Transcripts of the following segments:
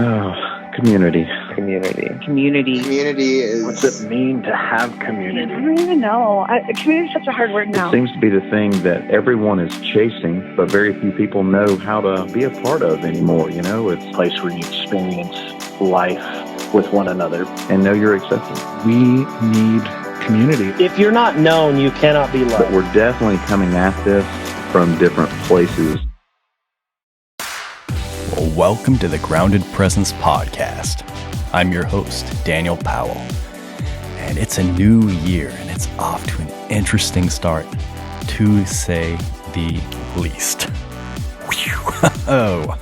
Oh, community. Community. Community is... What's it mean to have community? I don't even know. Community is such a hard word now. It seems to be the thing that everyone is chasing, but very few people know how to be a part of anymore. You know, it's a place where you experience life with one another and know you're accepted. We need community. If you're not known, you cannot be loved. But we're definitely coming at this from different places. Well, welcome to the Grounded Presence Podcast. I'm your host, Daniel Powell, and it's a new year, and it's off to an interesting start, to say the least. Oh,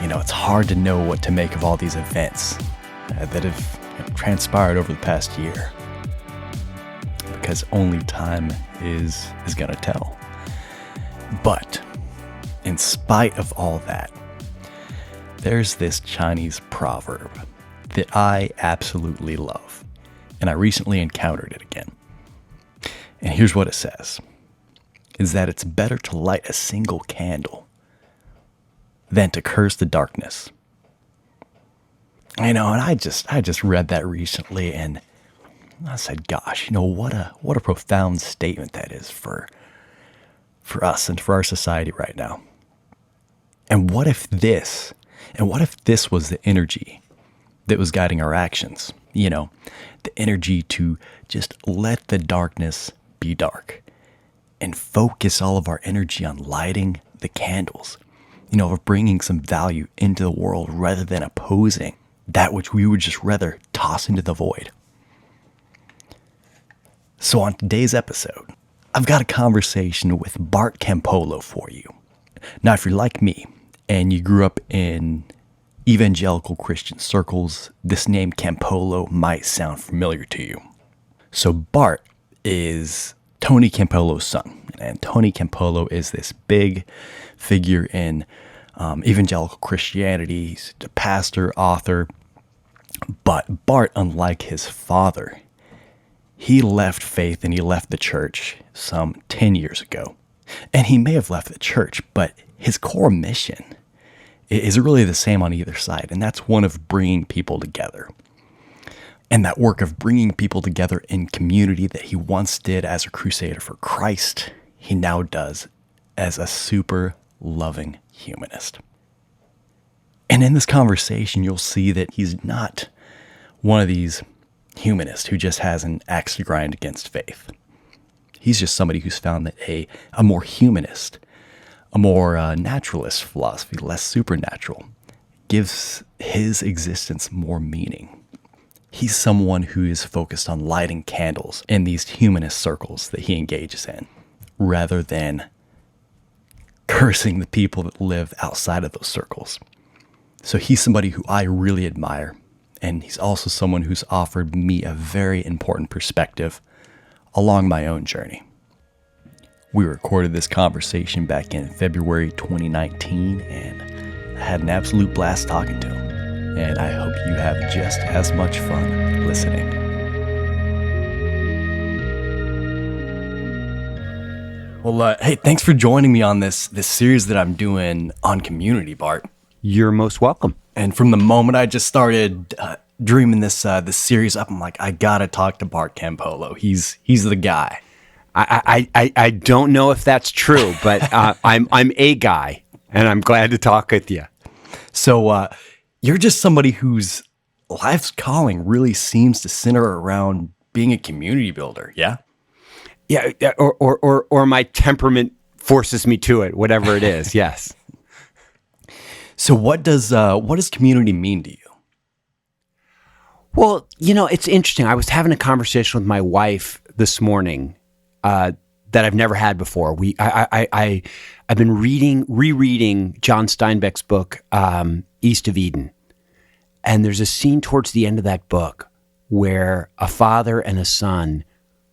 you know, it's hard to know what to make of all these events that have transpired over the past year, because only time is going to tell. But in spite of all that, there's this Chinese proverb that I absolutely love, and I recently encountered it again. And here's what it says, is that it's better to light a single candle than to curse the darkness. You know, and I just read that recently, and I said, gosh, you know, what a profound statement that is for us and for our society right now. And what if this was the energy that was guiding our actions? You know, the energy to just let the darkness be dark and focus all of our energy on lighting the candles, you know, of bringing some value into the world rather than opposing that which we would just rather toss into the void. So on today's episode, I've got a conversation with Bart Campolo for you. Now, if you're like me and you grew up in evangelical Christian circles, this name Campolo might sound familiar to you. So Bart is Tony Campolo's son, and Tony Campolo is this big figure in evangelical Christianity. He's a pastor, author, but Bart, unlike his father, he left faith and he left the church some 10 years ago. And he may have left the church, but his core mission is really the same on either side, and that's one of bringing people together. And that work of bringing people together in community that he once did as a crusader for Christ, he now does as a super loving humanist. And in this conversation, you'll see that he's not one of these humanists who just has an axe to grind against faith. He's just somebody who's found that a more humanist, a more naturalist philosophy, less supernatural, gives his existence more meaning. He's someone who is focused on lighting candles in these humanist circles that he engages in, rather than cursing the people that live outside of those circles. So he's somebody who I really admire, and he's also someone who's offered me a very important perspective along my own journey. We recorded this conversation back in February 2019, and I had an absolute blast talking to him. And I hope you have just as much fun listening. Well, hey, thanks for joining me on this series that I'm doing on community, Bart. You're most welcome. And from the moment I just started dreaming this series up, I'm like, I gotta talk to Bart Campolo. He's the guy. I don't know if that's true, but I'm a guy, and I'm glad to talk with you. So you're just somebody whose life's calling really seems to center around being a community builder, yeah? Yeah, or my temperament forces me to it, whatever it is. Yes. So what does community mean to you? Well, you know, it's interesting. I was having a conversation with my wife this morning that I've never had before. I've been rereading John Steinbeck's book, East of Eden, and there's a scene towards the end of that book where a father and a son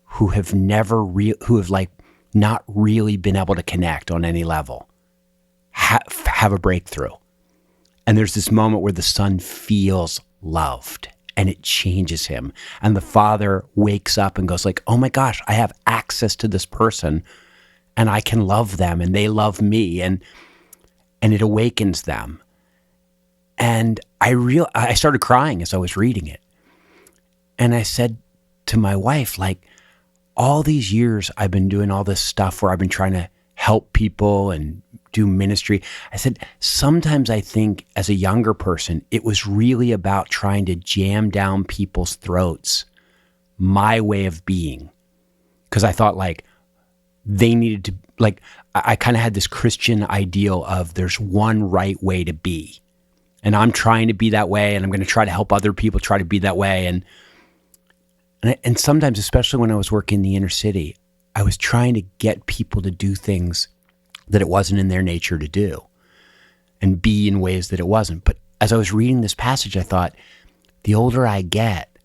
who have not really been able to connect on any level have a breakthrough, and there's this moment where the son feels loved. And it changes him. And the father wakes up and goes like, oh my gosh, I have access to this person and I can love them and they love me. And it awakens them. And I started crying as I was reading it. And I said to my wife, like, all these years I've been doing all this stuff where I've been trying to help people and do ministry. I said, sometimes I think as a younger person, it was really about trying to jam down people's throats my way of being. Because I thought like they needed to, like, I kind of had this Christian ideal of there's one right way to be. And I'm trying to be that way, and I'm going to try to help other people try to be that way. And sometimes, especially when I was working in the inner city, I was trying to get people to do things that it wasn't in their nature to do and be in ways that it wasn't. But as I was reading this passage, I thought, the older I get,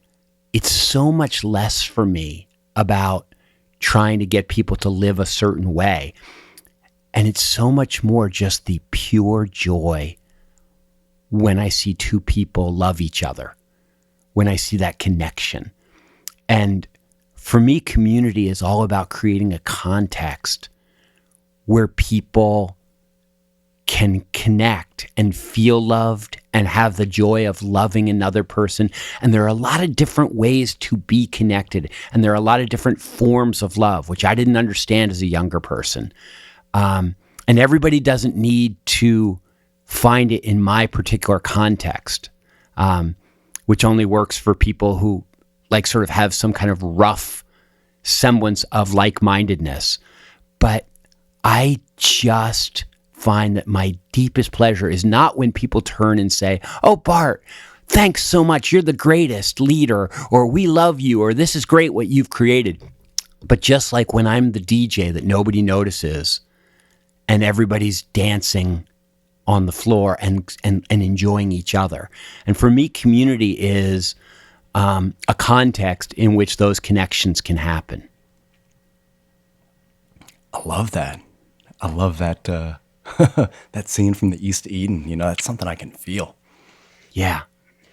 it's so much less for me about trying to get people to live a certain way. And it's so much more just the pure joy when I see two people love each other, when I see that connection. And for me, community is all about creating a context where people can connect and feel loved and have the joy of loving another person. And there are a lot of different ways to be connected. And there are a lot of different forms of love, which I didn't understand as a younger person. And everybody doesn't need to find it in my particular context, which only works for people who like sort of have some kind of rough semblance of like-mindedness. But I just find that my deepest pleasure is not when people turn and say, "Oh, Bart, thanks so much. You're the greatest leader," or "We love you," or "This is great what you've created." But just like when I'm the DJ that nobody notices and everybody's dancing on the floor and enjoying each other. And for me, community is a context in which those connections can happen. I love that. I love that that scene from the East Eden. You know, that's something I can feel. Yeah.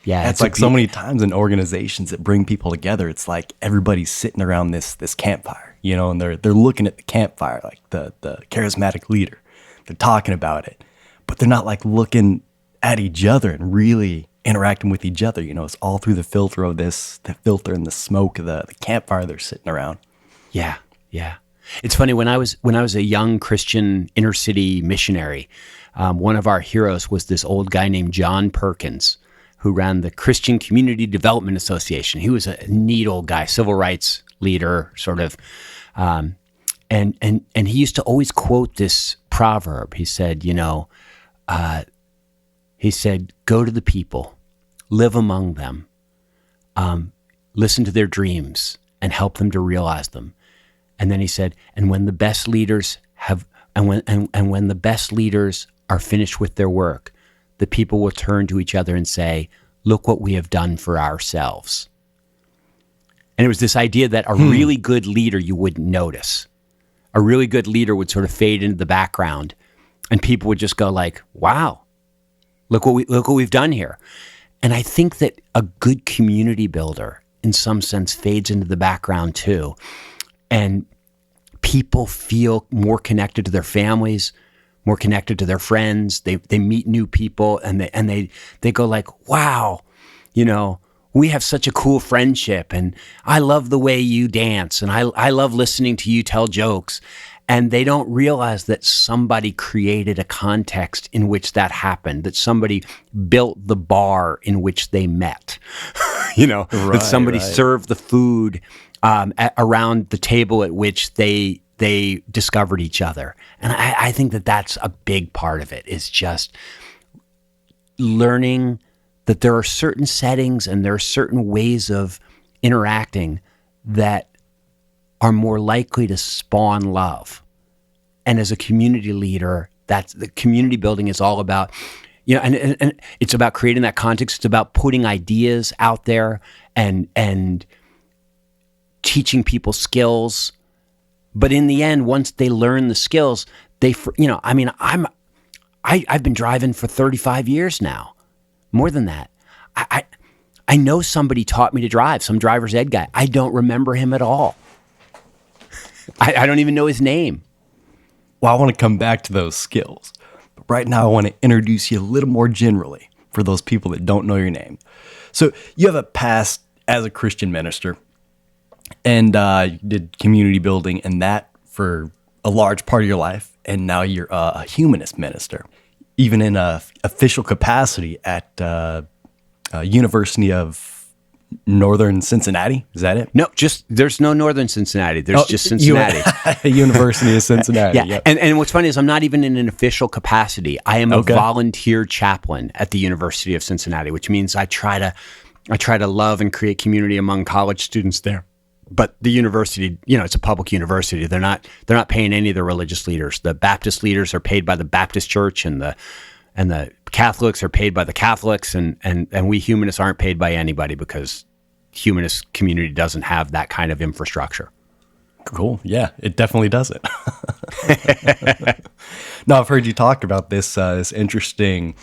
Yeah. It's like so many times in organizations that bring people together, it's like everybody's sitting around this campfire, you know, and they're looking at the campfire, like the charismatic leader. They're talking about it, but they're not like looking at each other and really interacting with each other. You know, it's all through the filter of the filter and the smoke of the campfire they're sitting around. Yeah. Yeah. It's funny, when I was a young Christian inner city missionary, one of our heroes was this old guy named John Perkins, who ran the Christian Community Development Association. He was a neat old guy, civil rights leader, sort of. And he used to always quote this proverb. He said, go to the people, live among them, listen to their dreams, and help them to realize them. And then he said, and when the best leaders when the best leaders are finished with their work, the people will turn to each other and say, look what we have done for ourselves. And it was this idea that a really good leader you wouldn't notice. A really good leader would sort of fade into the background, and people would just go like, wow, look what we've done here. And I think that a good community builder, in some sense, fades into the background too. And people feel more connected to their families, more connected to their friends. They meet new people, and they go like, wow, we have such a cool friendship, and I love the way you dance, and I love listening to you tell jokes. And they don't realize that somebody created a context in which that happened, that somebody built the bar in which they met, that somebody served the food around the table at which they discovered each other. And I think that that's a big part of it, is just learning that there are certain settings and there are certain ways of interacting that are more likely to spawn love. And as a community leader, that's the community building is all about, and it's about creating that context. It's about putting ideas out there and teaching people skills. But in the end, once they learn the skills, I've been driving for 35 years now, more than that. I know somebody taught me to drive, some driver's ed guy. I don't remember him at all. I don't even know his name. Well, I want to come back to those skills. But right now, I want to introduce you a little more generally for those people that don't know your name. So you have a past as a Christian minister, and you did community building and that for a large part of your life, and now you're a humanist minister, even in a official capacity at University of Northern Cincinnati. Is that it? No, there's no Northern Cincinnati. There's just Cincinnati. University of Cincinnati. Yeah. Yep. And what's funny is I'm not even in an official capacity. I am a volunteer chaplain at the University of Cincinnati, which means I try to love and create community among college students there. But the university, it's a public university. They're not paying any of the religious leaders. The Baptist leaders are paid by the Baptist Church, and the Catholics are paid by the Catholics, and we humanists aren't paid by anybody because humanist community doesn't have that kind of infrastructure. Cool. Yeah, it definitely doesn't. Now, I've heard you talk about this interesting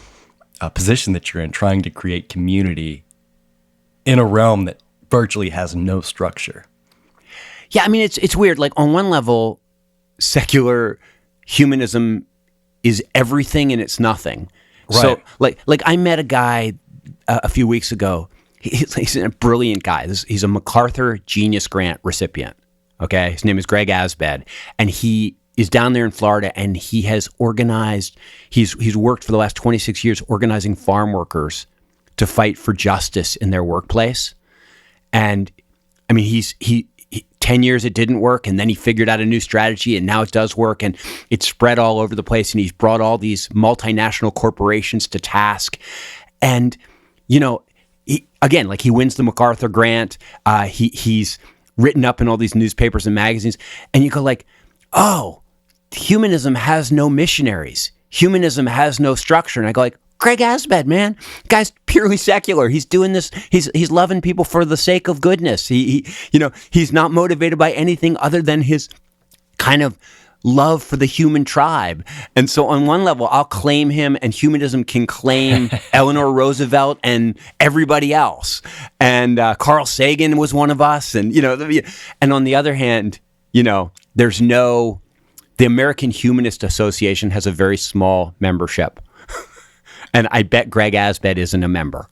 position that you're in, trying to create community in a realm that virtually has no structure. Yeah, I mean, it's weird. Like, on one level, secular humanism is everything and it's nothing. Right. So, like I met a guy a few weeks ago. He's a brilliant guy. He's a MacArthur Genius Grant recipient. Okay, his name is Greg Asbed, and he is down there in Florida, and he has organized. He's worked for the last 26 years organizing farm workers to fight for justice in their workplace. And I mean, he 10 years it didn't work, and then he figured out a new strategy, and now it does work, and it's spread all over the place, and he's brought all these multinational corporations to task. And he wins the MacArthur Grant. He's written up in all these newspapers and magazines, and you go like, oh, humanism has no missionaries. Humanism has no structure. And I go like, Greg Asbed, man, guy's purely secular. He's doing this. He's loving people for the sake of goodness. He's not motivated by anything other than his kind of love for the human tribe. And so on one level, I'll claim him, and humanism can claim Eleanor Roosevelt and everybody else. And Carl Sagan was one of us. And and on the other hand, the American Humanist Association has a very small membership. And I bet Greg Asbed isn't a member.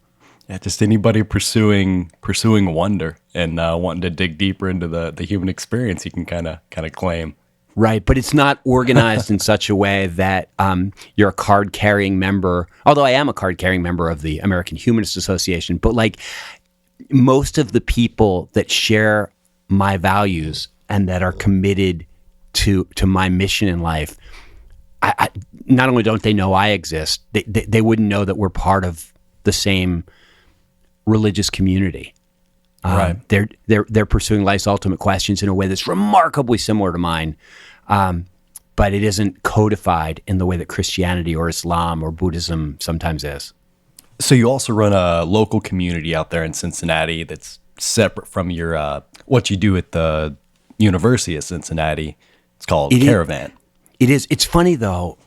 Yeah, just anybody pursuing wonder and wanting to dig deeper into the human experience, you can kind of claim. Right, but it's not organized in such a way that you're a card-carrying member. Although I am a card-carrying member of the American Humanist Association, but like most of the people that share my values and that are committed to my mission in life, I not only don't they know I exist, they wouldn't know that we're part of the same religious community. Right. They're pursuing life's ultimate questions in a way that's remarkably similar to mine, but it isn't codified in the way that Christianity or Islam or Buddhism sometimes is. So you also run a local community out there in Cincinnati that's separate from your what you do at the University of Cincinnati. It's called Caravan. It is. It's funny though,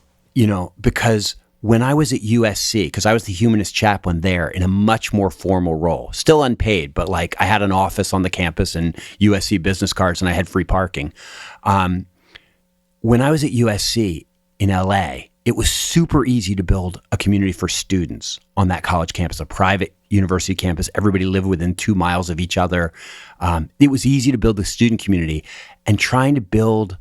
because when I was at USC, because I was the humanist chaplain there in a much more formal role, still unpaid, but like I had an office on the campus and USC business cards, and I had free parking. When I was at USC in LA, it was super easy to build a community for students on that college campus, a private university campus. Everybody lived within 2 miles of each other. It was easy to build a student community, and trying to build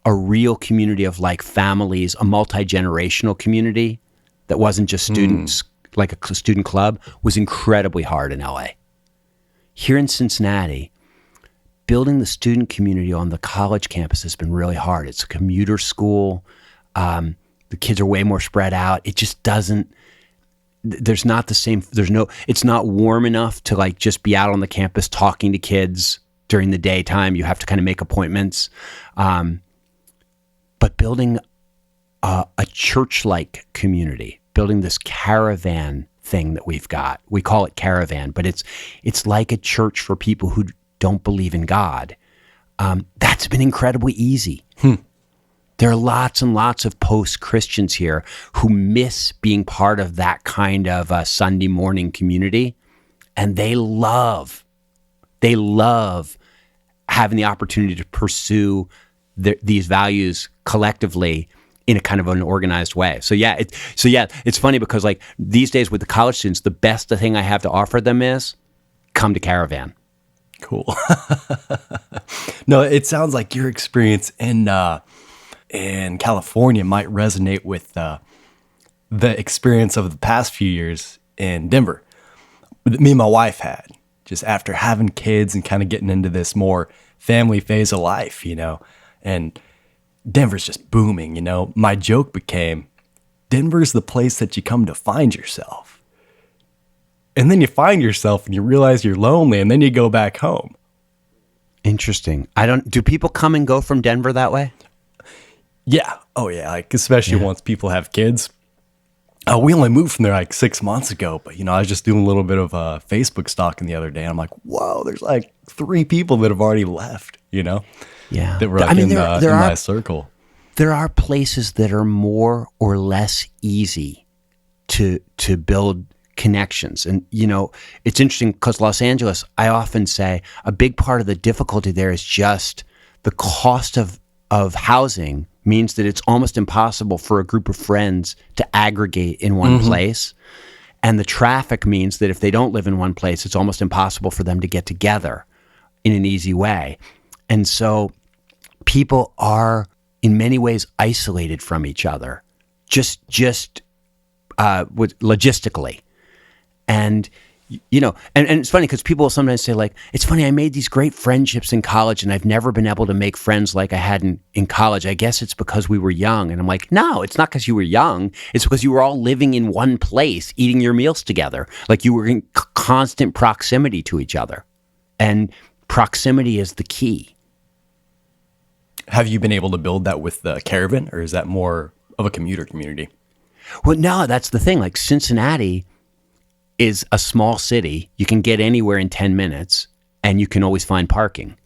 a real community of like families, a multi-generational community that wasn't just students, like a student club, was incredibly hard in LA. Here in Cincinnati, building the student community on the college campus has been really hard. It's a commuter school. The kids are way more spread out. It just doesn't, there's not the same, it's not warm enough to like just be out on the campus talking to kids during the daytime. You have to kind of make appointments. But building a church-like community, building this caravan thing that we've got, we call it Caravan, but it's like a church for people who don't believe in God. That's been incredibly easy. There are lots and lots of post-Christians here who miss being part of that kind of a Sunday morning community, and they love having the opportunity to pursue these values collectively in a kind of an organized way. So it's funny because like these days with the college students, the best thing I have to offer them is come to Caravan. Cool. No, it sounds like your experience in California might resonate with the experience of the past few years in Denver. Me and my wife had, just after having kids and kind of getting into this more family phase of life, and Denver's just booming, My joke became, Denver's the place that you come to find yourself. And then you find yourself and you realize you're lonely and then you go back home. Interesting. Do people come and go from Denver that way? Yeah. Oh yeah. Like, especially once people have kids. We only moved from there like 6 months ago, but I was just doing a little bit of Facebook stalking the other day. And I'm like, whoa, there's like 3 people that have already left, Yeah. that were like in my circle. There are places that are more or less easy to build connections. And, it's interesting because Los Angeles, I often say a big part of the difficulty there is just the cost of housing means that it's almost impossible for a group of friends to aggregate in one place. And the traffic means that if they don't live in one place, it's almost impossible for them to get together in an easy way. And so people are in many ways isolated from each other, just logistically. And and it's funny because people will sometimes say like, it's funny, I made these great friendships in college and I've never been able to make friends like I had in college. I guess it's because we were young. And I'm like, no, it's not because you were young. It's because you were all living in one place, eating your meals together. Like you were in constant proximity to each other. And proximity is the key. Have you been able to build that with the Caravan, or is that more of a commuter community? Well, no, that's the thing. Like Cincinnati is a small city. You can get anywhere in 10 minutes and you can always find parking.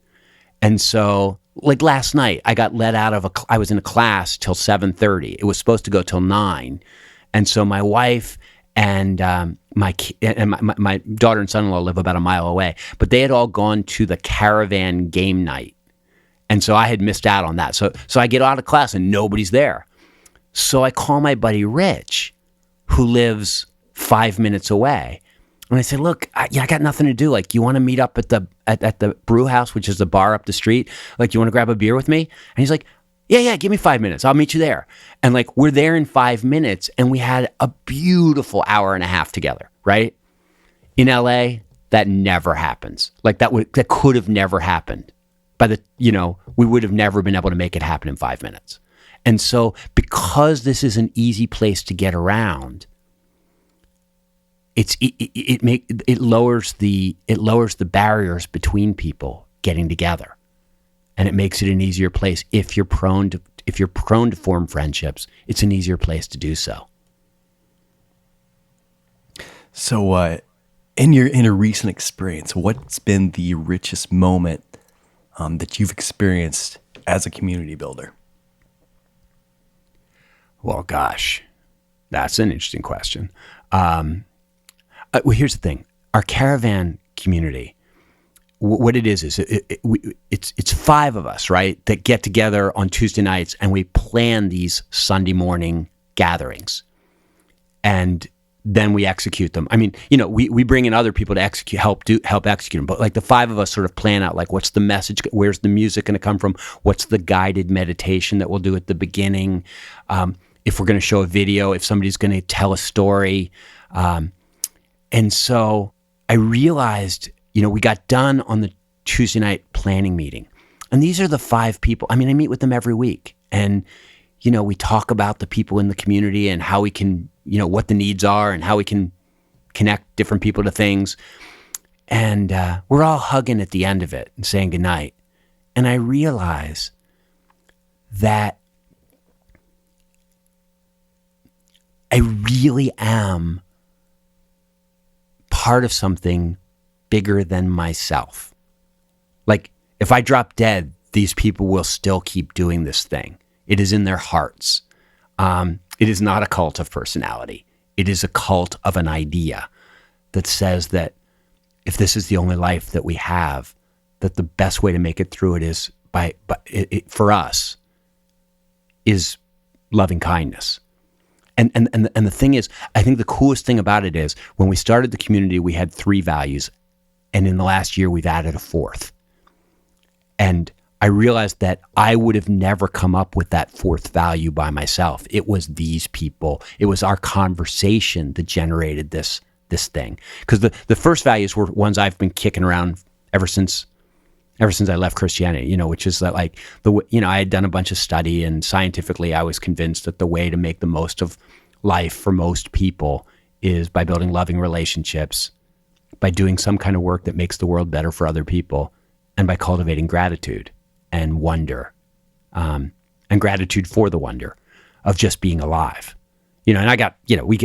And so like last night, I got let out of I was in a class till 7:30. It was supposed to go till 9. And so my wife and my daughter and son-in-law live about a mile away, but they had all gone to the Caravan game night. And so I had missed out on that. So I get out of class and nobody's there. So I call my buddy Rich, who lives 5 minutes away. And I say, look, I got nothing to do. Like, you want to meet up at the brew house, which is the bar up the street? Like, you want to grab a beer with me? And he's like, yeah, give me 5 minutes. I'll meet you there. And like, we're there in 5 minutes and we had a beautiful hour and a half together, right? In LA, that never happens. Like that could have never happened. We would have never been able to make it happen in 5 minutes. And so because this is an easy place to get around, it lowers the barriers between people getting together, and it makes it an easier place. If you're prone to form friendships, it's an easier place to do so. So, in a recent experience, what's been the richest moment that you've experienced as a community builder? Well, gosh, that's an interesting question. Well, here's the thing. Our Caravan community, what it is it's 5 of us, right, that get together on Tuesday nights and we plan these Sunday morning gatherings. And then we execute them. I mean, we bring in other people to help execute them. But like the 5 of us sort of plan out, like, what's the message? Where's the music going to come from? What's the guided meditation that we'll do at the beginning? If we're going to show a video, if somebody's going to tell a story. And so I realized, we got done on the Tuesday night planning meeting. And these are the 5 people. I mean, I meet with them every week. And, we talk about the people in the community and how we can, what the needs are and how we can connect different people to things. And we're all hugging at the end of it and saying goodnight. And I realize that I really am part of something bigger than myself. Like, if I drop dead, these people will still keep doing this thing. It is in their hearts. It is not a cult of personality. It is a cult of an idea that says that if this is the only life that we have, that the best way to make it through it is for us is loving kindness. And the thing is, I think the coolest thing about it is when we started the community, we had 3 values. And in the last year, we've added a 4th. And I realized that I would have never come up with that 4th value by myself. It was these people. It was our conversation that generated this thing. Because the first values were ones I've been kicking around ever since I left Christianity, which is that I had done a bunch of study, and scientifically I was convinced that the way to make the most of life for most people is by building loving relationships, by doing some kind of work that makes the world better for other people, and by cultivating gratitude and wonder, and gratitude for the wonder of just being alive. And I got,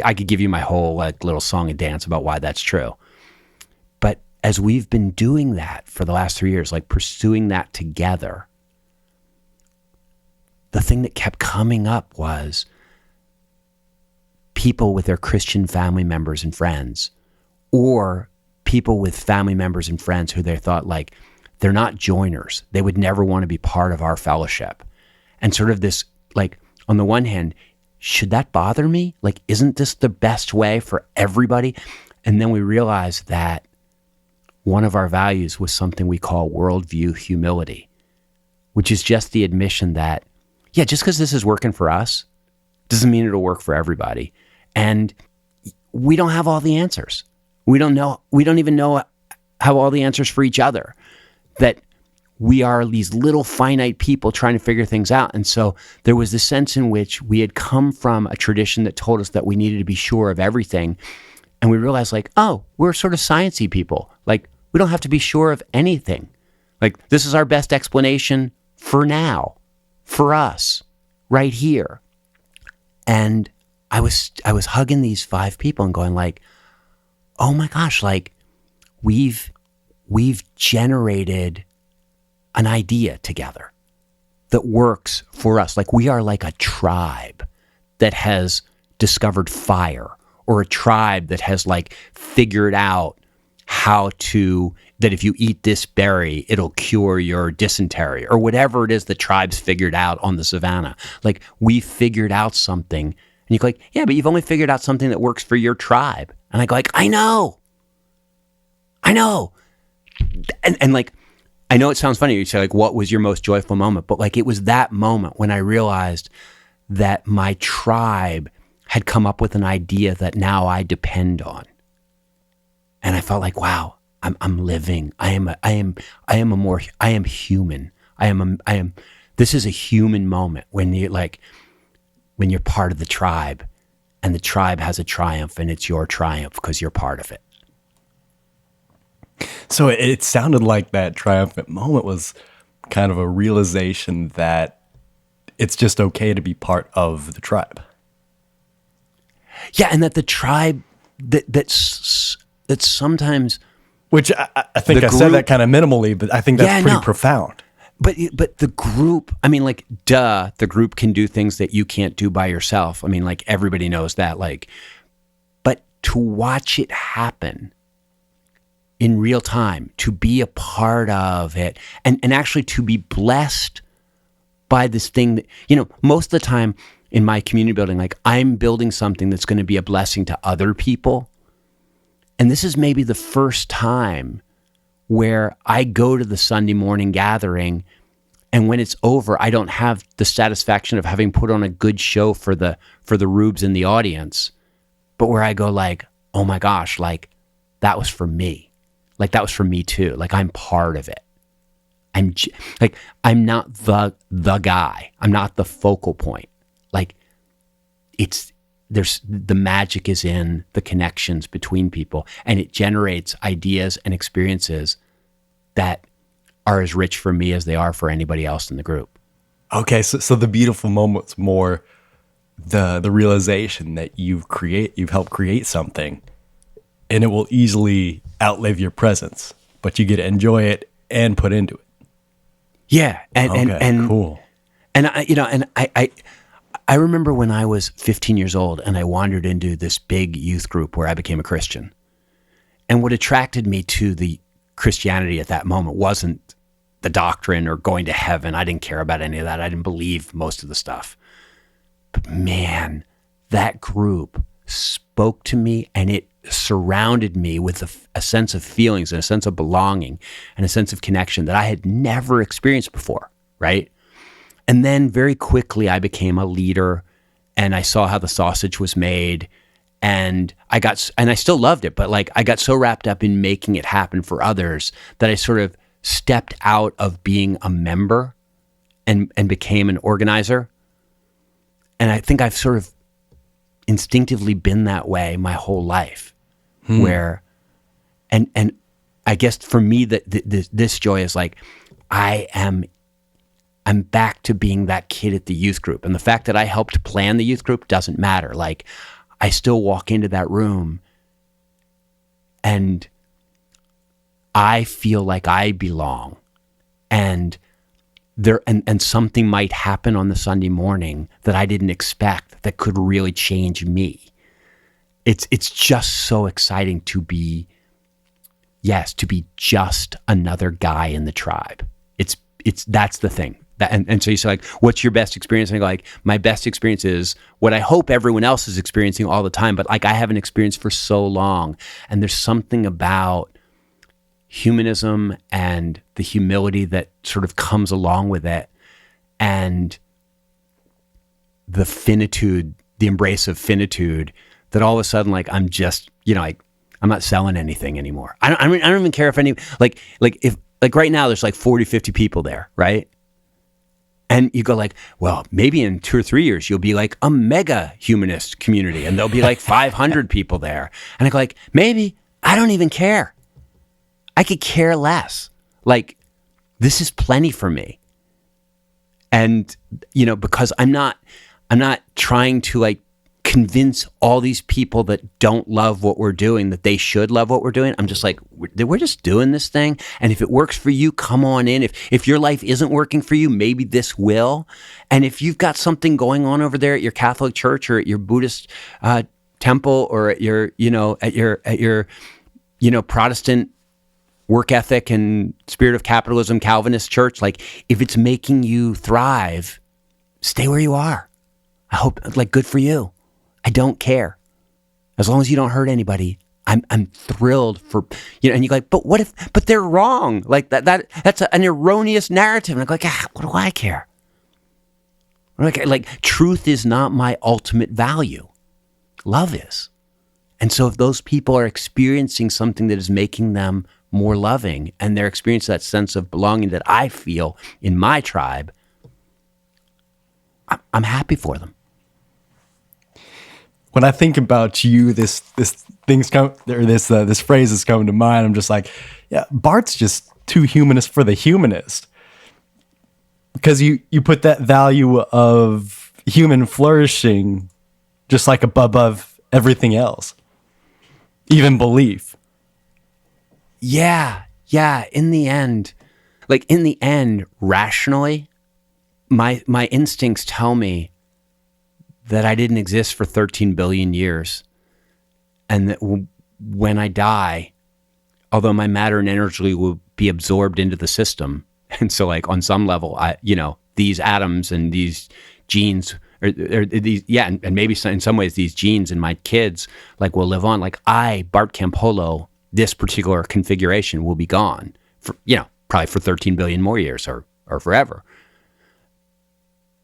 I could give you my whole little song and dance about why that's true. But as we've been doing that for the last 3 years, pursuing that together, the thing that kept coming up was people with their Christian family members and friends, or people with family members and friends who they thought they're not joiners. They would never want to be part of our fellowship. And sort of this, on the one hand, should that bother me? Isn't this the best way for everybody? And then we realized that one of our values was something we call worldview humility, which is just the admission that, just because this is working for us doesn't mean it'll work for everybody. And we don't have all the answers. We don't even know how all the answers for each other, that we are these little finite people trying to figure things out. And so there was this sense in which we had come from a tradition that told us that we needed to be sure of everything. And we realized we're sort of sciencey people. We don't have to be sure of anything. This is our best explanation for now, for us, right here. And I was hugging these 5 people and going oh my gosh, we've generated an idea together that works for us. We are like a tribe that has discovered fire, or a tribe that has figured out that if you eat this berry, it'll cure your dysentery, or whatever it is the tribes figured out on the savannah. We figured out something. And you go yeah, but you've only figured out something that works for your tribe. And I go I know. And I know it sounds funny. You say what was your most joyful moment? But it was that moment when I realized that my tribe had come up with an idea that now I depend on. And I felt wow, I'm living. I am human. This is a human moment when you're part of the tribe, and the tribe has a triumph, and it's your triumph because you're part of it. So it sounded like that triumphant moment was kind of a realization that it's just okay to be part of the tribe. Yeah, and that the tribe that's sometimes, which I think I said that kind of minimally, but I think that's pretty profound. But the group, the group can do things that you can't do by yourself. Everybody knows that. But to watch it happen in real time, to be a part of it, and actually to be blessed by this thing that, most of the time in my community building, I'm building something that's going to be a blessing to other people. And this is maybe the first time where I go to the Sunday morning gathering, and when it's over, I don't have the satisfaction of having put on a good show for the rubes in the audience, but where I go oh my gosh, that was for me. That was for me too. I'm part of it. I'm not the guy. I'm not the focal point. The magic is in the connections between people, and it generates ideas and experiences that are as rich for me as they are for anybody else in the group. Okay, so the beautiful moment's more the realization that you've helped create something, and it will easily outlive your presence, but you get to enjoy it and put into it. Yeah, and cool. And I remember when I was 15 years old and I wandered into this big youth group where I became a Christian. And what attracted me to the Christianity at that moment wasn't the doctrine or going to heaven. I didn't care about any of that. I didn't believe most of the stuff. But man, that group spoke to me, and it surrounded me with a sense of feelings and a sense of belonging and a sense of connection that I had never experienced before, right? And then very quickly I became a leader, and I saw how the sausage was made, and I still loved it, but like I got so wrapped up in making it happen for others that I sort of stepped out of being a member and became an organizer. And I think I've sort of instinctively been that way my whole life, where, and I guess for me that this joy is like, I'm back to being that kid at the youth group. And the fact that I helped plan the youth group doesn't matter. Like, I still walk into that room and I feel like I belong, and and something might happen on the Sunday morning that I didn't expect that could really change me. It's just so exciting to be just another guy in the tribe. That's the thing. And so you say, like, what's your best experience? And I go, like, my best experience is what I hope everyone else is experiencing all the time, but like I haven't experienced for so long. And there's something about humanism and the humility that sort of comes along with it, and the finitude, the embrace of finitude, that all of a sudden, like, I'm just, like, I'm not selling anything anymore. I don't even care if if right now there's like 40, 50 people there, right? And you go like, well, maybe in 2 or 3 years, you'll be like a mega humanist community and there'll be like 500 people there. And I go like, maybe, I don't even care. I could care less. Like, this is plenty for me. And, because I'm not trying to like convince all these people that don't love what we're doing that they should love what we're doing. I'm just like, we're just doing this thing. And if it works for you, come on in. If your life isn't working for you, maybe this will. And if you've got something going on over there at your Catholic church or at your Buddhist temple or at your, at your Protestant work ethic and spirit of capitalism Calvinist church, like, if it's making you thrive, stay where you are. I hope, like, good for you. I don't care. As long as you don't hurt anybody, I'm thrilled for, and you're like, but they're wrong. Like that's an erroneous narrative. And I'm like, what do I care? Like truth is not my ultimate value. Love is. And so if those people are experiencing something that is making them more loving, and they're experiencing that sense of belonging that I feel in my tribe, I'm happy for them. When I think about you, this phrase has come to mind. I'm just like, yeah, Bart's just too humanist for the humanist, because you put that value of human flourishing just like above everything else, even belief. Yeah. In the end, rationally, my instincts tell me that I didn't exist for 13 billion years. And that when I die, although my matter and energy will be absorbed into the system. And so like on some level, these atoms and these genes or these, and maybe in some ways these genes in my kids like will live on. Like Bart Campolo, this particular configuration will be gone for, probably for 13 billion more years or forever.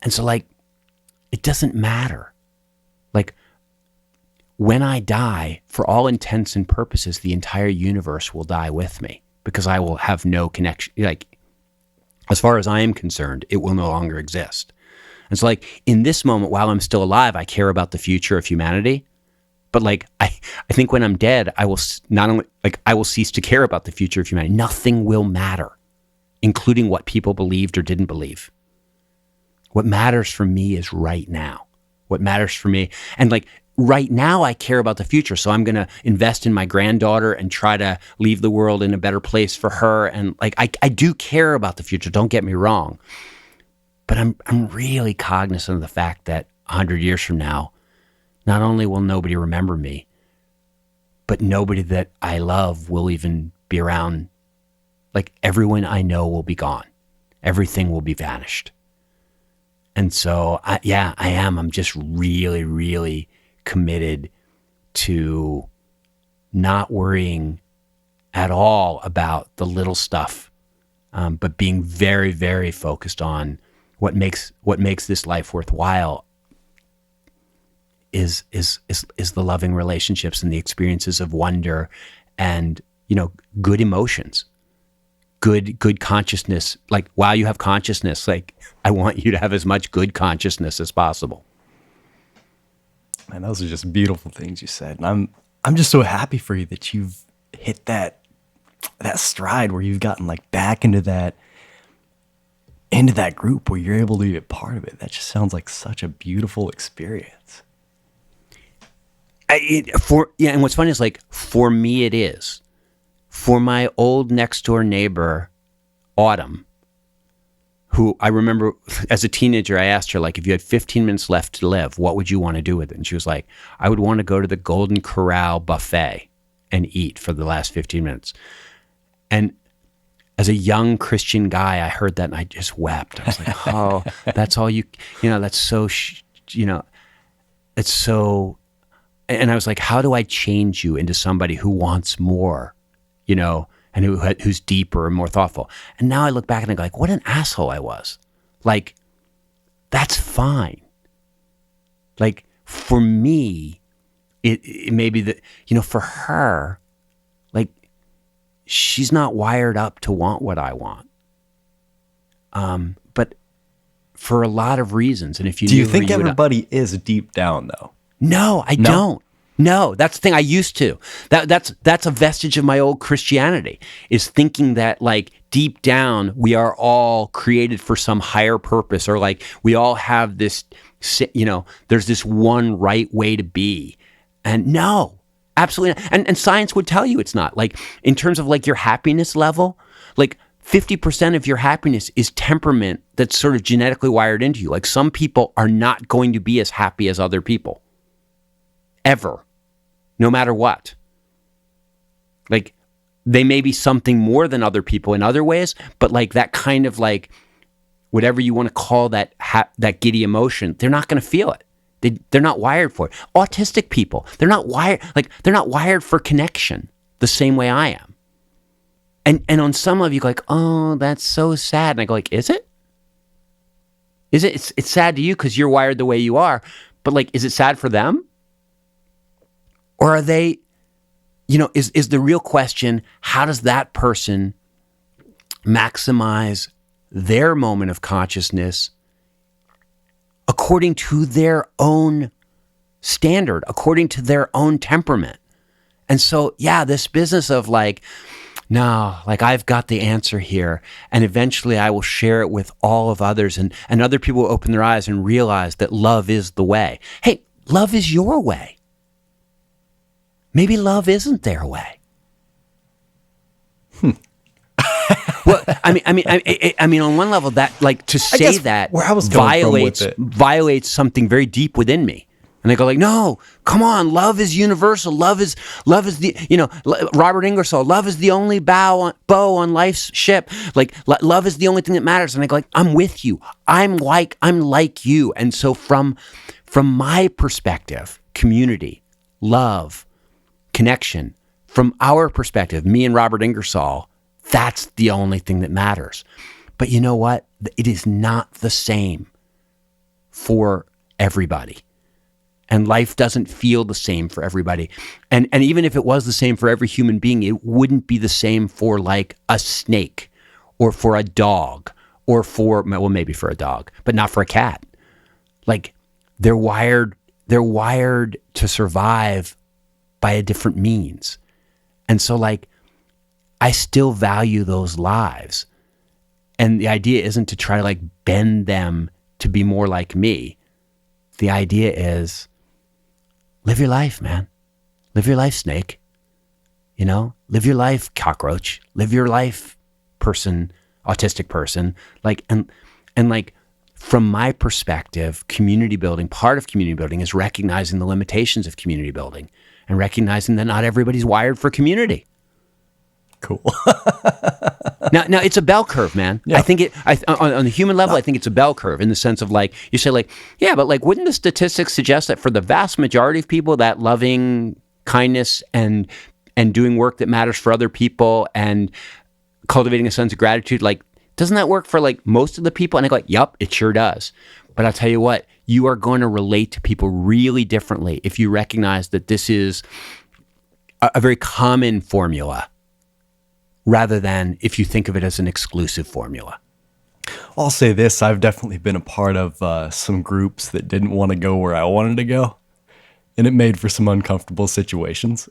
And so like, it doesn't matter. Like, when I die, for all intents and purposes, the entire universe will die with me, because I will have no connection. Like, as far as I am concerned, it will no longer exist. And so like, in this moment, while I'm still alive, I care about the future of humanity. But like, I think when I'm dead, I will I will cease to care about the future of humanity. Nothing will matter, including what people believed or didn't believe. What matters for me is right now. What matters for me. And like right now I care about the future. So I'm going to invest in my granddaughter and try to leave the world in a better place for her. And like, I do care about the future. Don't get me wrong. But I'm really cognizant of the fact that 100 years from now, not only will nobody remember me, but nobody that I love will even be around. Like everyone I know will be gone. Everything will be vanished. And so, I am. I'm just really, really committed to not worrying at all about the little stuff, but being very, very focused on what makes this life worthwhile is the loving relationships and the experiences of wonder and, good emotions, good consciousness. Like, while you have consciousness, like, I want you to have as much good consciousness as possible. Man, those are just beautiful things you said. And I'm just so happy for you that you've hit that stride where you've gotten like back into that group where you're able to be a part of it. That just sounds like such a beautiful experience. And what's funny is, like, for me it is. For my old next door neighbor, Autumn, who I remember as a teenager, I asked her, like, if you had 15 minutes left to live, what would you want to do with it? And she was like, I would want to go to the Golden Corral buffet and eat for the last 15 minutes. And as a young Christian guy, I heard that and I just wept. I was like, oh, that's all that's so, it's so, and I was like, how do I change you into somebody who wants more, and who's deeper and more thoughtful? And now I look back and I go, like, what an asshole I was. Like, that's fine. Like, for me, it may be that, for her, like, she's not wired up to want what I want. But for a lot of reasons. And if you do you think everybody is deep down though? No, I don't. No, that's the thing. I used to. That's a vestige of my old Christianity, is thinking that, like, deep down we are all created for some higher purpose, or like we all have this, there's this one right way to be. And no, absolutely not. And science would tell you it's not. Like, in terms of like your happiness level, like 50% of your happiness is temperament that's sort of genetically wired into you. Like, some people are not going to be as happy as other people. Ever. No matter what. Like, they may be something more than other people in other ways, but like that kind of, like, whatever you want to call that giddy emotion, they're not going to feel it. They're not wired for it. Autistic people, they're not wired for connection the same way I am. And on some level you go like, oh, that's so sad. And I go like, is it? Is it? It's sad to you because you're wired the way you are, but like, is it sad for them? Or are they, is the real question, how does that person maximize their moment of consciousness according to their own standard, according to their own temperament? And so, this business of like, no, like, I've got the answer here, and eventually I will share it with all of others, and other people will open their eyes and realize that love is the way. Hey, love is your way. Maybe love isn't their way. Well, I mean, on one level, that, like, to say that where I was violates something very deep within me. And I go like, no, come on, love is universal. Love is the, Robert Ingersoll, love is the only bow on life's ship. Like, love is the only thing that matters. And I go like, I'm with you. I'm like you. And so from my perspective, community, love, connection, from our perspective, me and Robert Ingersoll, that's the only thing that matters. But you know what? It is not the same for everybody. And life doesn't feel the same for everybody. And even if it was the same for every human being, it wouldn't be the same for like a snake or for a dog or for, well, maybe for a dog, but not for a cat. Like, they're wired to survive by a different means. And so, like, I still value those lives. And the idea isn't to try to like bend them to be more like me. The idea is, live your life, man. Live your life, snake. Live your life, cockroach. Live your life, person, autistic person. Like, and like, from my perspective, community building, part of community building is recognizing the limitations of community building and recognizing that not everybody's wired for community. Cool. Now it's a bell curve, man. Yeah. I think on the human level, I think it's a bell curve in the sense of like, you say like, yeah, but like, wouldn't the statistics suggest that for the vast majority of people, that loving kindness and doing work that matters for other people and cultivating a sense of gratitude, like, doesn't that work for like most of the people? And I go, like, yep, it sure does. But I'll tell you what, you are going to relate to people really differently if you recognize that this is a very common formula rather than if you think of it as an exclusive formula. I'll say this, I've definitely been a part of some groups that didn't want to go where I wanted to go. And it made for some uncomfortable situations.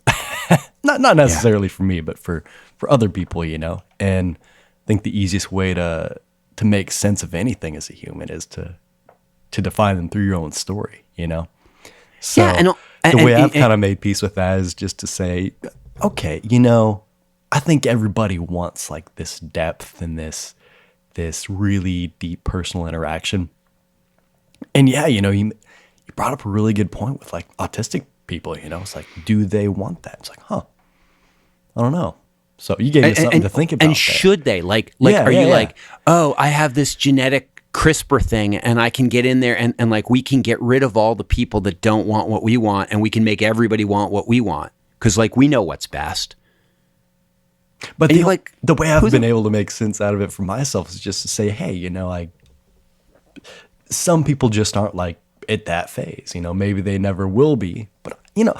not necessarily for me, but for other people, you know. And I think the easiest way to make sense of anything as a human is to define them through your own story, you know. So the way I've kind of made peace with that is just to say, okay, you know, I think everybody wants like this depth and this really deep personal interaction. And yeah, you know, you brought up a really good point with like autistic people, you know. It's like, do they want that? It's like, I don't know. So you gave me something to think about. And should they? Like, are you like, oh, I have this genetic CRISPR thing and I can get in there and like we can get rid of all the people that don't want what we want and we can make everybody want what we want because like we know what's best. But the way I've been able to make sense out of it for myself is just to say, hey, you know, some people just aren't like at that phase, you know, maybe they never will be, but you know,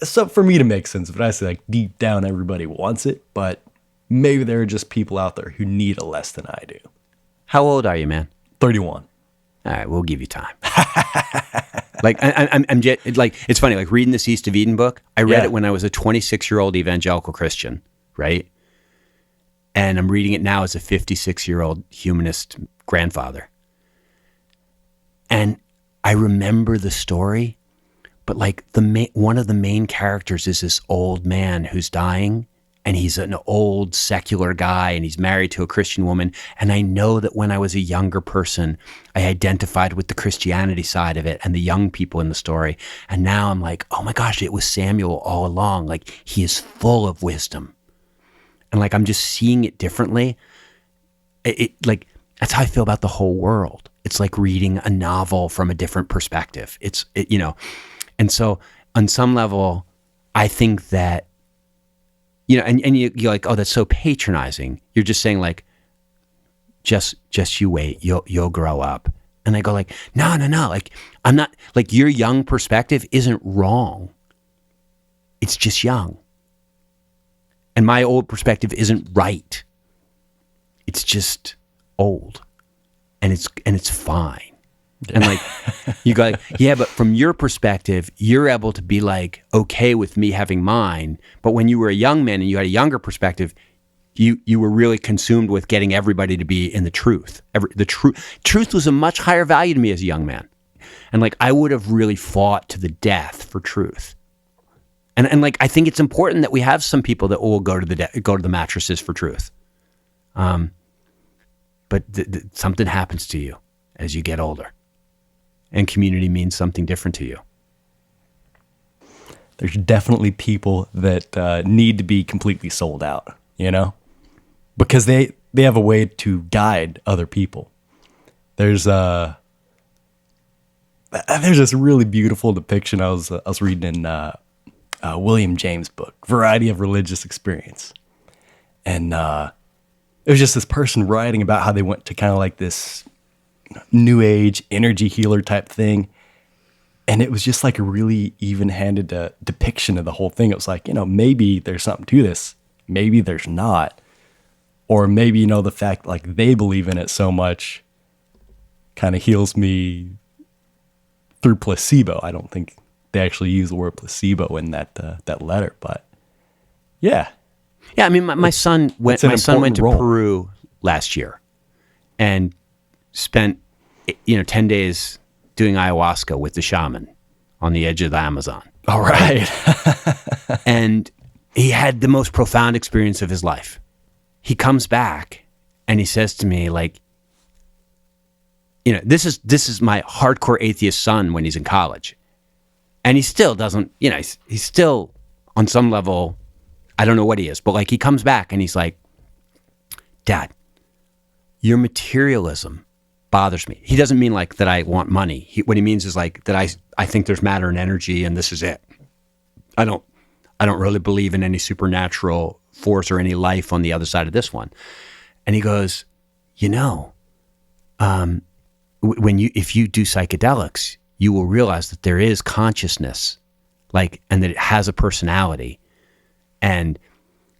so for me to make sense of it, I say like deep down everybody wants it, but maybe there are just people out there who need it less than I do. How old are you, man? 31. All right, we'll give you time. Like I'm like, it's funny, like reading this East of Eden book, I read it when I was a 26-year-old evangelical Christian, right? And I'm reading it now as a 56-year-old humanist grandfather. And I remember the story, but like one of the main characters is this old man who's dying, and he's an old secular guy, and he's married to a Christian woman. And I know that when I was a younger person, I identified with the Christianity side of it and the young people in the story. And now I'm like, oh my gosh, it was Samuel all along. Like he is full of wisdom. And like, I'm just seeing it differently. It like, that's how I feel about the whole world. It's like reading a novel from a different perspective. You know, and so on some level, I think that, you know, and you're like, oh, that's so patronizing. You're just saying like, just you wait, you'll grow up. And I go like, no. Like, I'm not, like your young perspective isn't wrong. It's just young. And my old perspective isn't right. It's just old. And it's fine. And like, you go like, yeah, but from your perspective, you're able to be like, okay with me having mine. But when you were a young man and you had a younger perspective, you were really consumed with getting everybody to be in the truth. Truth was a much higher value to me as a young man. And like, I would have really fought to the death for truth. And like, I think it's important that we have some people that will go to the mattresses for truth. But something happens to you as you get older, and community means something different to you. There's definitely people that need to be completely sold out, you know, because they have a way to guide other people. There's this really beautiful depiction I was reading in William James' book, Variety of Religious Experience, and it was just this person writing about how they went to kind of like this new age energy healer type thing. And it was just like a really even-handed depiction of the whole thing. It was like, you know, maybe there's something to this. Maybe there's not. Or maybe, you know, the fact like they believe in it so much kind of heals me through placebo. I don't think they actually use the word placebo in that letter, but yeah. Yeah, I mean, my son went to Peru last year and spent, 10 days doing ayahuasca with the shaman on the edge of the Amazon. All right. And he had the most profound experience of his life. He comes back and he says to me, like, this is my hardcore atheist son when he's in college. And he still doesn't, he's still on some level, I don't know what he is, but like he comes back and he's like, Dad, your materialism bothers me. He doesn't mean like that I want money. What he means is like that I think there's matter and energy and this is it. I don't really believe in any supernatural force or any life on the other side of this one. And he goes, if you do psychedelics, you will realize that there is consciousness, and that it has a personality. And,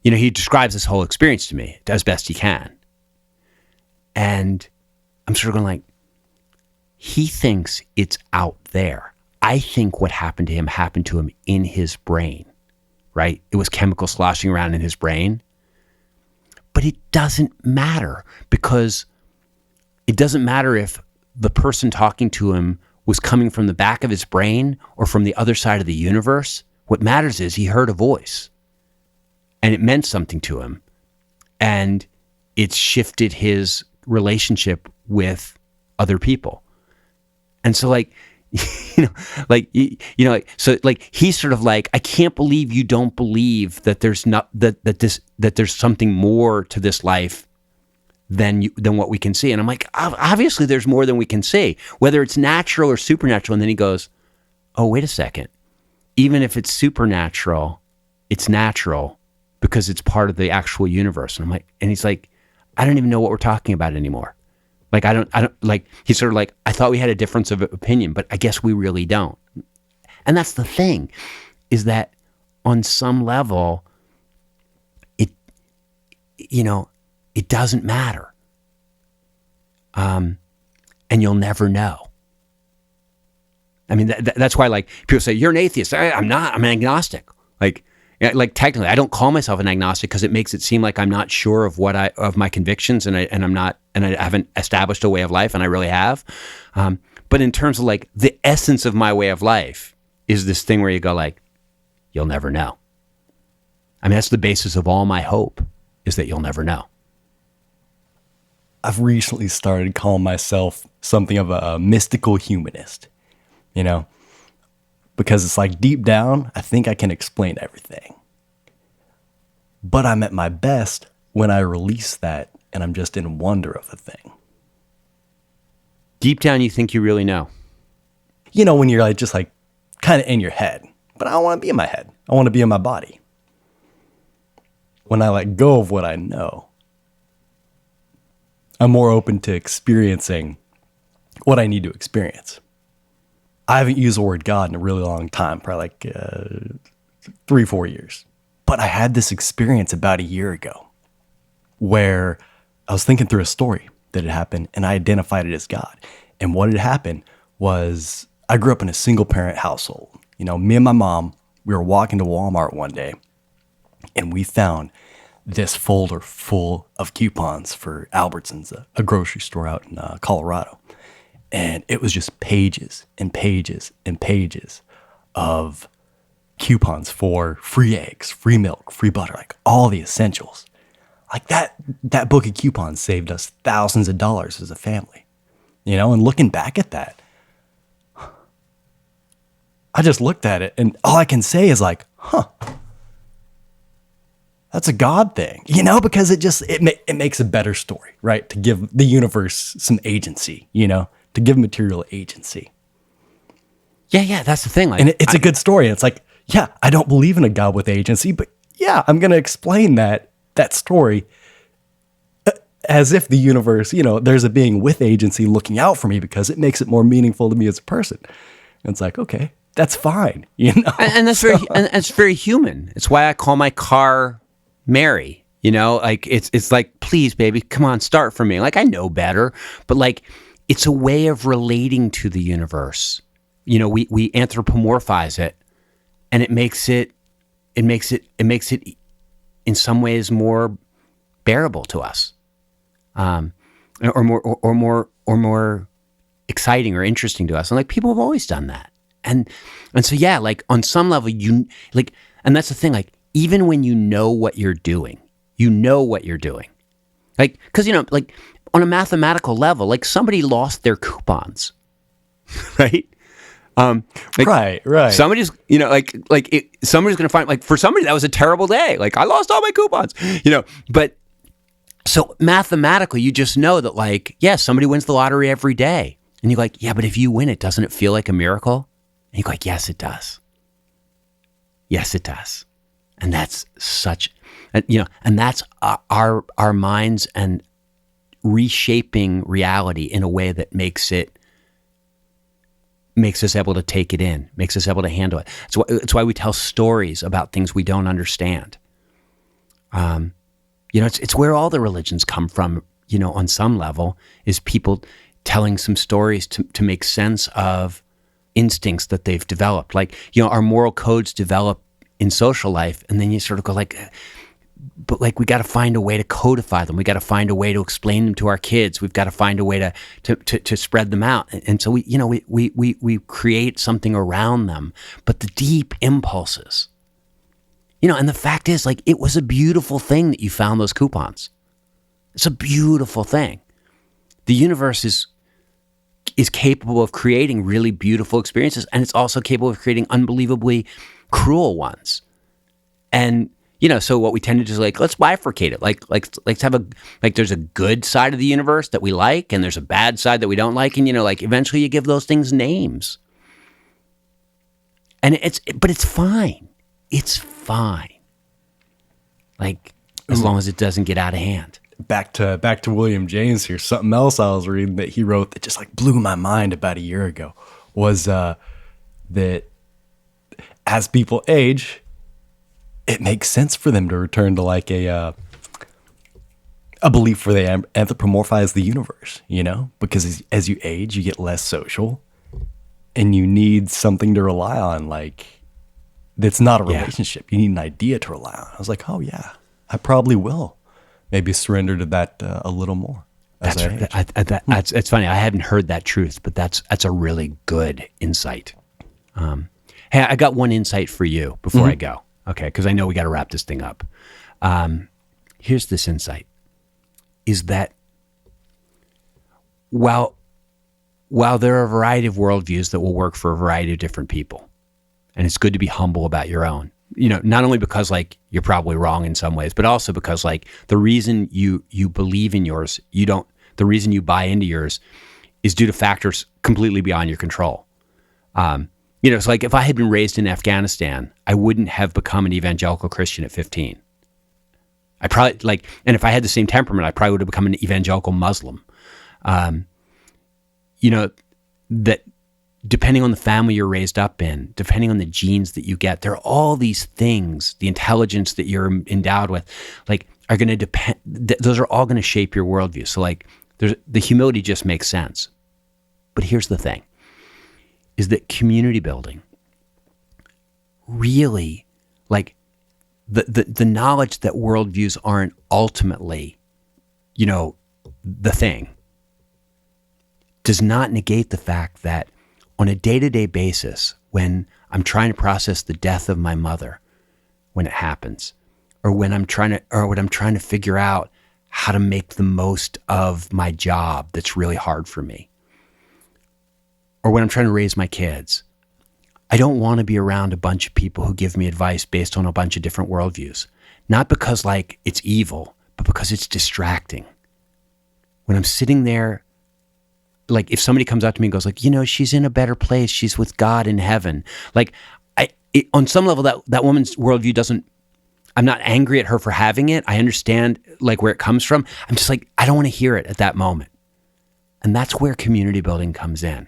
he describes this whole experience to me as best he can. And I'm sort of going like, he thinks it's out there. I think what happened to him in his brain, right? It was chemicals sloshing around in his brain. But it doesn't matter, because it doesn't matter if the person talking to him was coming from the back of his brain or from the other side of the universe. What matters is he heard a voice and it meant something to him, and it shifted his relationship with other people. And so he's sort of like, I can't believe you don't believe that there's not that there's something more to this life than what we can see. And I'm like, obviously there's more than we can see, whether it's natural or supernatural. And then he goes, oh, wait a second. Even if it's supernatural, it's natural because it's part of the actual universe. And I'm like, and he's like, I don't even know what we're talking about anymore. Like, I don't like, he's sort of like, I thought we had a difference of opinion, but I guess we really don't. And that's the thing, is that on some level, it doesn't matter. And you'll never know. I mean, that's why, like, people say, you're an atheist. I'm not, I'm an agnostic. Like technically, I don't call myself an agnostic because it makes it seem like I'm not sure of of my convictions, and I haven't established a way of life, and I really have. But in terms of like the essence of my way of life is this thing where you go like, you'll never know. I mean, that's the basis of all my hope, is that you'll never know. I've recently started calling myself something of a mystical humanist, because it's like deep down, I think I can explain everything. But I'm at my best when I release that and I'm just in wonder of the thing. Deep down, you think you really know. When you're like just like kind of in your head, but I don't want to be in my head. I want to be in my body. When I let go of what I know, I'm more open to experiencing what I need to experience. I haven't used the word God in a really long time, probably like 3-4 years. But I had this experience about a year ago where I was thinking through a story that had happened, and I identified it as God. And what had happened was I grew up in a single parent household. Me and my mom, we were walking to Walmart one day, and we found this folder full of coupons for Albertsons, a grocery store out in Colorado. And it was just pages and pages and pages of coupons for free eggs, free milk, free butter, like all the essentials. Like that book of coupons saved us thousands of dollars as a family, and looking back at that, I just looked at it and all I can say is like, that's a God thing, because it makes a better story, right? To give the universe some agency, to give material agency. Yeah, that's the thing. Like, and it's a good story. It's like, yeah, I don't believe in a God with agency, but yeah, I'm going to explain that story as if the universe, there's a being with agency looking out for me because it makes it more meaningful to me as a person. And it's like, okay, that's fine, And that's it's very human. It's why I call my car Mary. Like it's like, please, baby, come on, start for me. Like, I know better, but like, it's a way of relating to the universe. We anthropomorphize it, and it makes it in some ways more bearable to us, or more exciting or interesting to us. And like, people have always done that, and so yeah, like on some level, and that's the thing. Like, even when you know what you're doing, like, because like on a mathematical level, like somebody lost their coupons, right? Right. Somebody's, somebody's going to find, like, for somebody that was a terrible day. Like, I lost all my coupons, but So mathematically, you just know that, like, yeah, somebody wins the lottery every day. And you're like, yeah, but if you win it, doesn't it feel like a miracle? And you're like, yes, it does. Yes, it does. And that's such, and that's our minds and reshaping reality in a way that makes us able to take it in, makes us able to handle it. It's why we tell stories about things we don't understand. It's where all the religions come from, on some level, is people telling some stories to make sense of instincts that they've developed. Like, our moral codes develop in social life, and then you sort of go like, but like, we got to find a way to codify them. We got to find a way to explain them to our kids. We've got to find a way to spread them out. And so we create something around them. But the deep impulses, and the fact is, like, it was a beautiful thing that you found those coupons. It's a beautiful thing. The universe is capable of creating really beautiful experiences, and it's also capable of creating unbelievably cruel ones. And so what we tend to do is like, let's bifurcate it. Like let's have there's a good side of the universe that we like, and there's a bad side that we don't like, and eventually you give those things names. And but it's fine. It's fine. Like, as long as it doesn't get out of hand. Back to William James here. Something else I was reading that he wrote that just like blew my mind about a year ago was that as people age, it makes sense for them to return to like a belief where they anthropomorphize the universe, because as you age, you get less social, and you need something to rely on, like, that's not a relationship. You need an idea to rely on. I was like, oh yeah, I probably will maybe surrender to that a little more. It's funny. I hadn't heard that truth, but that's a really good insight. Hey, I got one insight for you before I go. Okay, because I know we got to wrap this thing up. Here's this insight: is that while there are a variety of worldviews that will work for a variety of different people, and it's good to be humble about your own, not only because like you're probably wrong in some ways, but also because like the reason you believe in yours, the reason you buy into yours is due to factors completely beyond your control. It's like if I had been raised in Afghanistan, I wouldn't have become an evangelical Christian at 15. I probably and if I had the same temperament, I probably would have become an evangelical Muslim. That depending on the family you're raised up in, depending on the genes that you get, there are all these things, the intelligence that you're endowed with, like, are going to depend. Those are all going to shape your worldview. So like, the humility just makes sense. But here's the thing: is that community building really, like, the knowledge that worldviews aren't ultimately, the thing, does not negate the fact that on a day-to-day basis, when I'm trying to process the death of my mother when it happens, or when I'm trying to figure out how to make the most of my job that's really hard for me, or when I'm trying to raise my kids, I don't want to be around a bunch of people who give me advice based on a bunch of different worldviews. Not because like it's evil, but because it's distracting. When I'm sitting there, like if somebody comes up to me and goes like, she's in a better place, she's with God in heaven. Like on some level that woman's worldview doesn't, I'm not angry at her for having it. I understand like where it comes from. I'm just like, I don't want to hear it at that moment. And that's where community building comes in,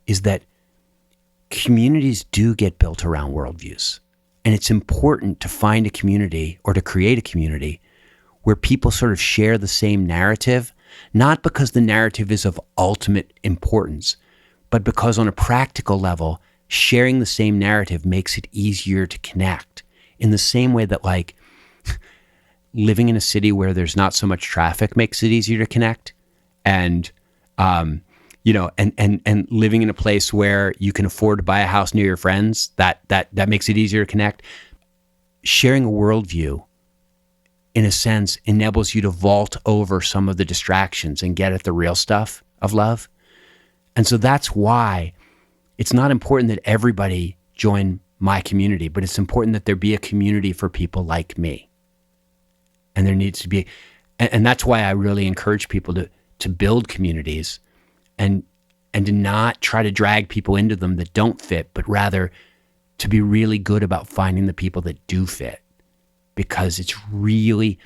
is that communities do get built around worldviews. And it's important to find a community or to create a community where people sort of share the same narrative, not because the narrative is of ultimate importance, but because on a practical level, sharing the same narrative makes it easier to connect. In the same way that like living in a city where there's not so much traffic makes it easier to connect, and and living in a place where you can afford to buy a house near your friends, that makes it easier to connect. Sharing a worldview, in a sense, enables you to vault over some of the distractions and get at the real stuff of love. And so that's why it's not important that everybody join my community, but it's important that there be a community for people like me. And there needs to be, And that's why I really encourage people to build communities and to not try to drag people into them that don't fit, but rather to be really good about finding the people that do fit. Because it's really,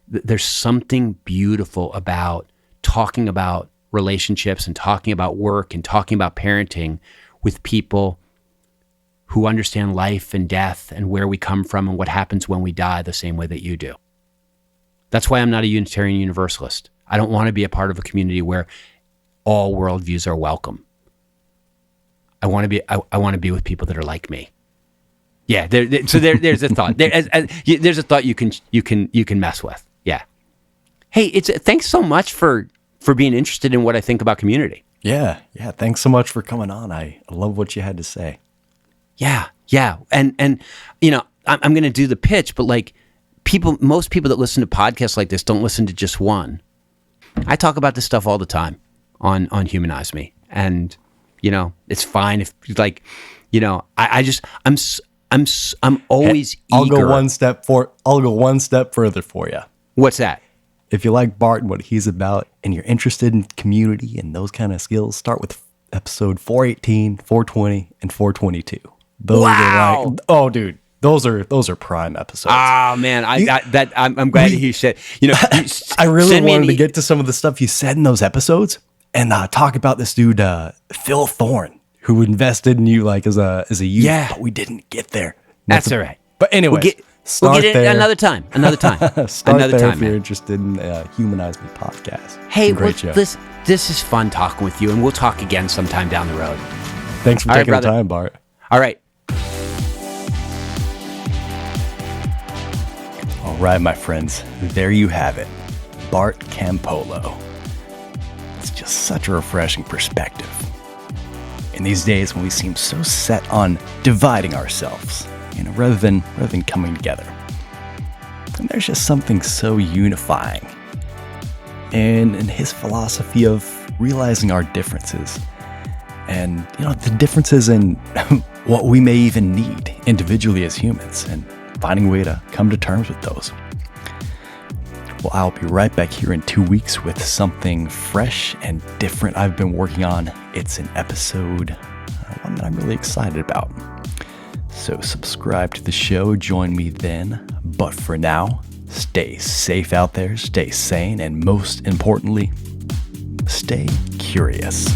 there's something beautiful about talking about relationships and talking about work and talking about parenting with people who understand life and death and where we come from and what happens when we die the same way that you do. That's why I'm not a Unitarian Universalist. I don't want to be a part of a community where all worldviews are welcome. I want to be with people that are like me. Yeah, there's a thought. There's a thought you can mess with. Yeah. Hey, thanks so much for being interested in what I think about community. Yeah. Thanks so much for coming on. I love what you had to say. Yeah. And I'm going to do the pitch, but like most people that listen to podcasts like this don't listen to just one. I talk about this stuff all the time on Humanize Me, and it's fine if like, I'm always eager. I'll go one step further for you. What's that? If you like Bart and what he's about, and you're interested in community and those kind of skills, start with episode 418, 420, and 422. Those are like, oh, dude, those are prime episodes. Oh man, I'm glad he said. I really wanted to get to some of the stuff you said in those episodes and talk about this dude, Phil Thorne, who invested in you like as a youth. Yeah, but we didn't get there. That's all right. But anyway, we'll get it another time. Start another there time, if you're man. interested in Humanize Me podcast. Hey, great show. This is fun talking with you, and we'll talk again sometime down the road. Thanks for taking the time, Bart. All right. All right, my friends, there you have it. Bart Campolo. It's just such a refreshing perspective. In these days when we seem so set on dividing ourselves, rather than coming together. And there's just something so unifying in his philosophy of realizing our differences and, the differences in what we may even need individually as humans and finding a way to come to terms with those. Well, I'll be right back here in 2 weeks with something fresh and different I've been working on. It's an episode, one that I'm really excited about. So subscribe to the show, join me then. But for now, stay safe out there, stay sane, and most importantly, stay curious.